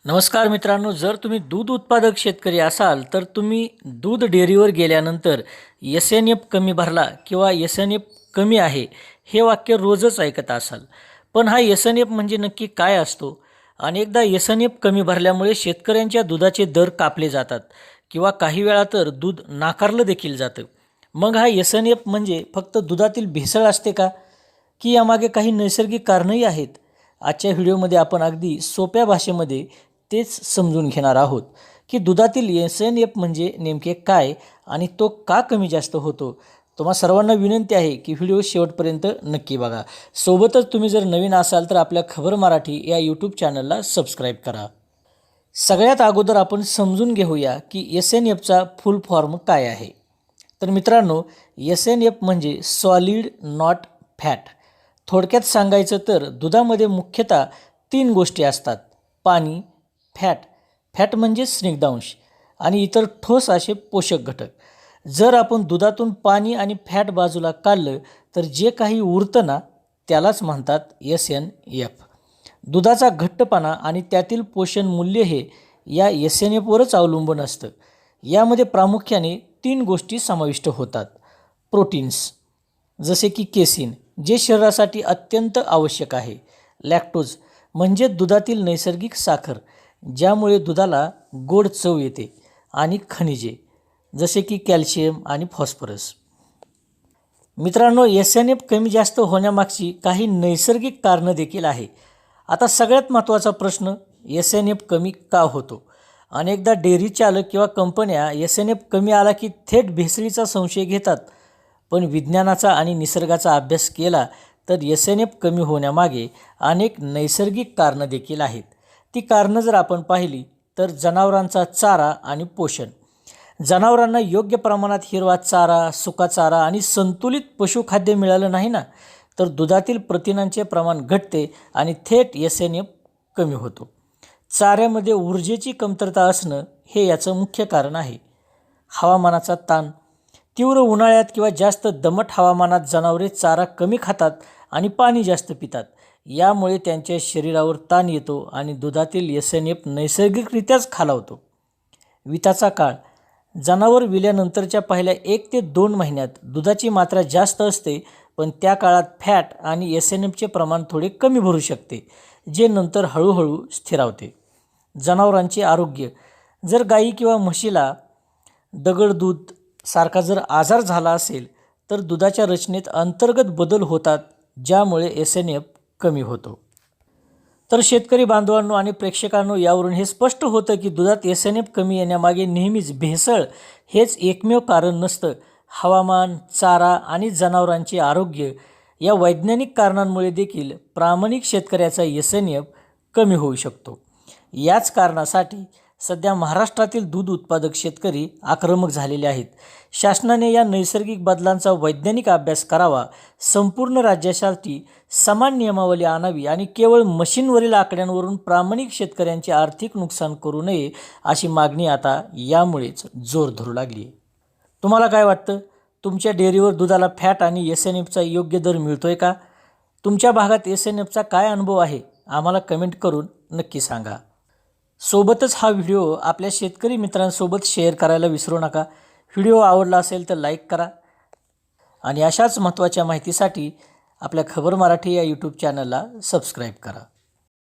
नमस्कार मित्रांनो, जर तुम्ही दूध उत्पादक शेतकरी असाल तर तुम्ही दूध डेअरीवर गेल्यानंतर एस-एन-एफ कमी भरला किंवा एस-एन-एफ कमी आहे हे वाक्य रोजच ऐकत असाल. पण हा एस-एन-एफ म्हणजे नक्की काय असतो? अनेकदा एस-एन-एफ कमी भरल्यामुळे शेतकऱ्यांच्या दुधाचे दर कापले जातात किंवा काही वेळा तर दूध नाकारलं देखील जातं. मग हा एस-एन-एफ म्हणजे फक्त दुधातील भेसळ असते का, की यामागे काही नैसर्गिक कारणंही आहेत? आजच्या व्हिडिओमध्ये आपण अगदी सोप्या भाषेमध्ये तेच समजून घेणार आहोत की दुधातील एस-एन-एफ म्हणजे नेमके काय आणि तो का कमी जास्त होतो. तुम्हा सर्वांना विनंती आहे की व्हिडिओ शेवटपर्यंत नक्की बघा. सोबतच तुम्ही जर नवीन असाल तर आपल्या खबर मराठी या यूट्यूब चॅनलला सबस्क्राईब करा. सगळ्यात अगोदर आपण समजून घेऊया की एस-एन-एफचा फुल फॉर्म काय आहे. तर मित्रांनो, एस-एन-एफ म्हणजे सॉलिड नॉट फॅट. थोडक्यात सांगायचं तर दुधामध्ये मुख्यतः 3 गोष्टी असतात: पाणी, फॅट म्हणजे स्निग्धांश आणि इतर ठोस असे पोषक घटक. जर आपण दुधातून पाणी आणि फॅट बाजूला काढलं तर जे काही उरतं ना, त्यालाच म्हणतात एस-एन-एफ. दुधाचा घट्टपणा आणि त्यातील पोषण मूल्य हे या एस-एन-एफवरच अवलंबून असतं. यामध्ये प्रामुख्याने 3 गोष्टी समाविष्ट होतात: प्रोटीन्स जसे की केसिन, जे शरीरासाठी अत्यंत आवश्यक आहे; लॅक्टोज म्हणजे दुधातील नैसर्गिक साखर, ज्यामुळे दुधाला गोड चव येते; आणि खनिजे जसे की कॅल्शियम आणि फॉस्फरस. मित्रांनो, एस-एन-एफ कमी जास्त होण्यामागची काही नैसर्गिक कारणं देखील आहे. आता सगळ्यात महत्त्वाचा प्रश्न, एस-एन-एफ कमी का होतो? अनेकदा डेअरी चालक किंवा कंपन्या एस-एन-एफ कमी आला की थेट भेसळीचा संशय घेतात. पण विज्ञानाचा आणि निसर्गाचा अभ्यास केला तर एस-एन-एफ कमी होण्यामागे अनेक नैसर्गिक कारणं देखील आहेत. ती कारणं जर आपण पाहिली तर जनावरांचा चारा आणि पोषण. जनावरांना योग्य प्रमाणात हिरवा चारा, सुका चारा आणि संतुलित पशुखाद्य मिळालं नाही ना, तर दुधातील प्रथिनांचे प्रमाण घटते आणि थेट एस-एन-एफ कमी होतो. चाऱ्यामध्ये ऊर्जेची कमतरता असणं हे याचं मुख्य कारण आहे. हवामानाचा ताण. तीव्र उन्हाळ्यात किंवा जास्त दमट हवामानात जनावरे चारा कमी खातात आणि पाणी जास्त पितात. यामुळे त्यांच्या शरीरावर ताण येतो आणि दुधातील एस-एन-एफ नैसर्गिकरित्याच खालावतो. विताचा काळ. जनावर विल्यानंतरच्या पहिल्या 1 ते 2 महिन्यात दुधाची मात्रा जास्त असते, पण त्या काळात फॅट आणि एस-एन-एफचे प्रमाण थोडे कमी भरू शकते, जे नंतर हळूहळू स्थिरावते. जनावरांचे आरोग्य. जर गायी किंवा म्हशीला दगडदूध सारखा जर आजार झाला असेल तर दुधाच्या रचनेत अंतर्गत बदल होतात, ज्यामुळे एस-एन-एफ कमी होतो. तर शेतकरी बांधवांनो आणि प्रेक्षकांनो, यावरून हे स्पष्ट होतं की दुधात एस-एन-एफ कमी येण्यामागे नेहमीच भेसळ हेच एकमेव कारण नसतं. हवामान, चारा आणि जनावरांचे आरोग्य या वैज्ञानिक कारणांमुळे देखील प्रामाणिक शेतकऱ्याचा एस-एन-एफ कमी होऊ शकतो. याच कारणासाठी सध्या महाराष्ट्रातील दूध उत्पादक शेतकरी आक्रमक झालेले आहेत. शासनाने या नैसर्गिक बदलांचा वैज्ञानिक अभ्यास करावा, संपूर्ण राज्यासाठी समान नियमावली आणावी आणि केवळ मशीनवरील आकड्यांवरून प्रामाणिक शेतकऱ्यांचे आर्थिक नुकसान करू नये, अशी मागणी आता यामुळेच जोर धरू लागली. तुम्हाला काय वाटतं? तुमच्या डेअरीवर दुधाला फॅट आणि एस-एन-एफचा योग्य दर मिळतोय का? तुमच्या भागात एस-एन-एफचा काय अनुभव आहे? आम्हाला कमेंट करून नक्की सांगा. सोबतच हा व्हिडिओ आपल्या शेतकरी मित्रांसोबत शेअर करायला विसरू नका. व्हिडिओ आवडला असेल तर लाईक करा आणि अशाच महत्त्वाच्या माहितीसाठी आपल्या खबर मराठी या यूट्यूब चॅनलला सबस्क्राईब करा.